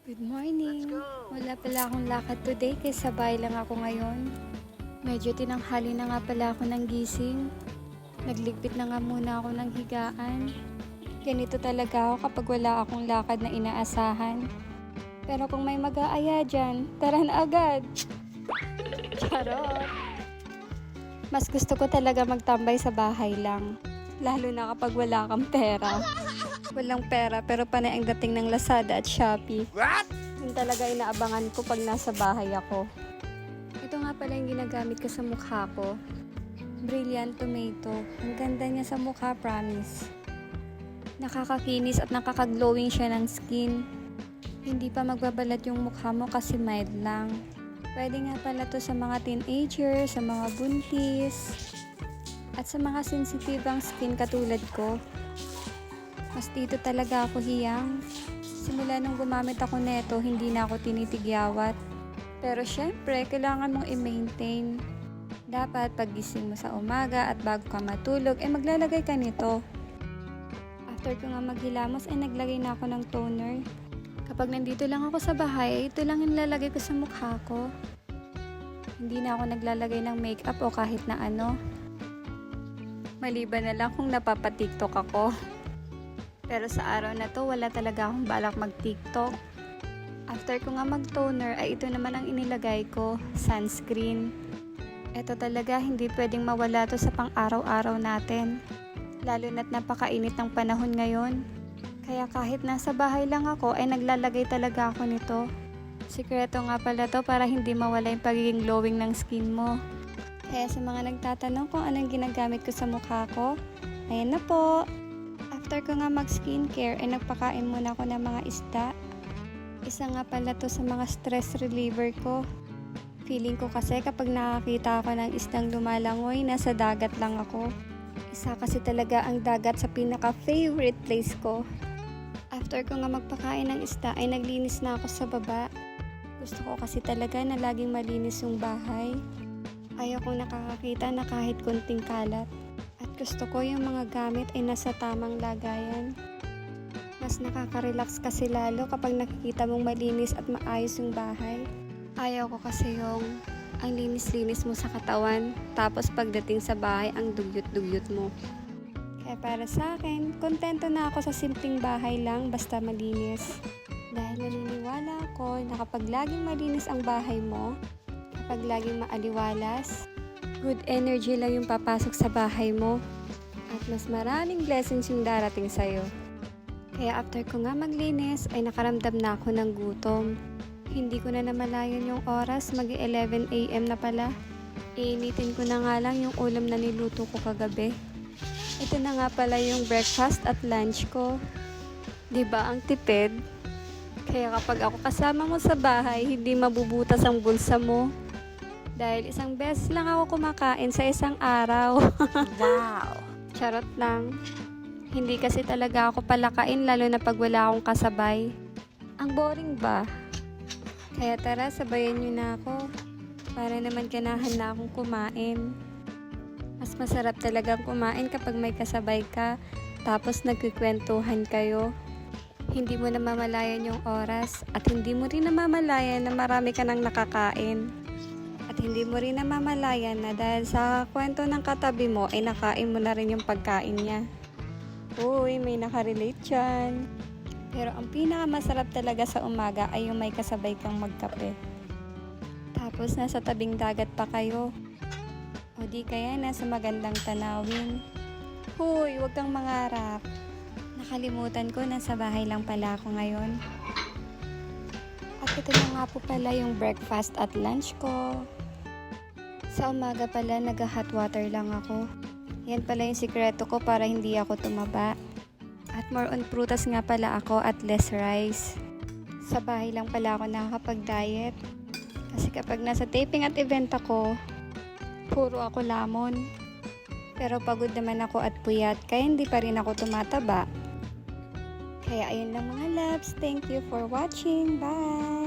Good morning! Wala pala akong lakad today kaya sabay lang ako ngayon. Medyo tinanghali na nga pala ako ng gising. Nagligpit na nga muna ako ng higaan. Ganito talaga ako kapag wala akong lakad na inaasahan. Pero kung may mag-aaya dyan, tara na agad! Charot! Mas gusto ko talaga magtambay sa bahay lang. Lalo na kapag wala kang pera. Walang pera pero panay ang dating ng Lazada at Shopee. What? Yun talaga inaabangan ko pag nasa bahay ako. Ito nga pala yung ginagamit ko sa mukha ko. Brilliant Tomato. Ang ganda niya sa mukha, promise. Nakakakinis at nakaka-glowing siya ng skin. Hindi pa magbabalat yung mukha mo kasi mild lang. Pwede nga pala to sa mga teenager, sa mga buntis, at sa mga sensitibang skin katulad ko. Mas dito talaga ako hiyang. Simula nung gumamit ako neto, hindi na ako tinitigyawat. Pero syempre, kailangan mong i-maintain. Dapat paggising mo sa umaga at bago ka matulog, maglalagay ka nito. After ko nga maghilamos, naglagay na ako ng toner. Kapag nandito lang ako sa bahay, ito lang yung lalagay ko sa mukha ko. Hindi na ako naglalagay ng makeup o kahit na ano. Maliban na lang kung napapatiktok ako. Pero sa araw na to, wala talaga akong balak mag-TikTok. After ko nga mag-toner, ito naman ang inilagay ko, sunscreen. Ito talaga, hindi pwedeng mawala to sa pang-araw-araw natin. Lalo na't napakainit ng panahon ngayon. Kaya kahit nasa bahay lang ako, naglalagay talaga ako nito. Sikreto nga pala to para hindi mawala yung pagiging glowing ng skin mo. Kaya sa mga nagtatanong kung anong ginagamit ko sa mukha ko, ayan na po. After ko nga mag-skincare, nagpakain muna ako ng mga isda. Isa nga pala to sa mga stress reliever ko. Feeling ko kasi kapag nakakita ako ng isdang lumalangoy, nasa dagat lang ako. Isa kasi talaga ang dagat sa pinaka-favorite place ko. After ko nga magpakain ng isda, naglinis na ako sa baba. Gusto ko kasi talaga na laging malinis yung bahay. Ayaw kong nakakakita na kahit kunting kalat. At gusto ko yung mga gamit nasa tamang lagayan. Mas nakaka-relax kasi lalo kapag nakikita mong malinis at maayos yung bahay. Ayaw ko kasi yung ang linis-linis mo sa katawan, tapos pagdating sa bahay, ang dugyot-dugyot mo. Kaya para sa akin, kontento na ako sa simpleng bahay lang basta malinis. Dahil naniniwala ako na kapag laging malinis ang bahay mo, kapag laging maaliwalas, good energy lang yung papasok sa bahay mo at mas maraming blessings yung darating sa'yo. Kaya after ko nga maglinis, nakaramdam na ako ng gutom. Hindi ko na namalayan yung oras, mag-11 AM na pala. Iinitin ko na nga lang yung ulam na niluto ko kagabi. Ito na nga pala yung breakfast at lunch ko. 'Di ba ang tipid? Kaya kapag ako kasama mo sa bahay, hindi mabubutas ang bulsa mo. Dahil isang beses lang ako kumakain sa isang araw. Wow! Charot lang. Hindi kasi talaga ako palakain lalo na pag wala akong kasabay. Ang boring ba? Kaya tara, sabayan nyo na ako. Para naman kanahan na akong kumain. Mas masarap talagang kumain kapag may kasabay ka. Tapos nagkikwentuhan kayo. Hindi mo namamalayan yung oras. At hindi mo rin namamalayan na marami ka nang nakakain. At hindi mo rin namamalayan na dahil sa kwento ng katabi mo, nakain mo na rin yung pagkain niya. Uy, may nakarelate dyan. Pero ang pinakamasarap talaga sa umaga ay yung may kasabay kang magkape. Tapos nasa tabing dagat pa kayo. O di kaya nasa magandang tanawin. Huy, huwag kang mangarap. Nakalimutan ko, nasa bahay lang pala ako ngayon. At ito na nga po pala yung breakfast at lunch ko. Sa umaga pala, nag-hot water lang ako. Yan pala yung sikreto ko para hindi ako tumaba. At more on prutas nga pala ako at less rice. Sa bahay lang pala ako nakakapag-diet. Kasi kapag nasa taping at event ako, puro ako lamon. Pero pagod naman ako at puyat, kaya hindi pa rin ako tumataba. Kaya ayun lang mga loves. Thank you for watching. Bye!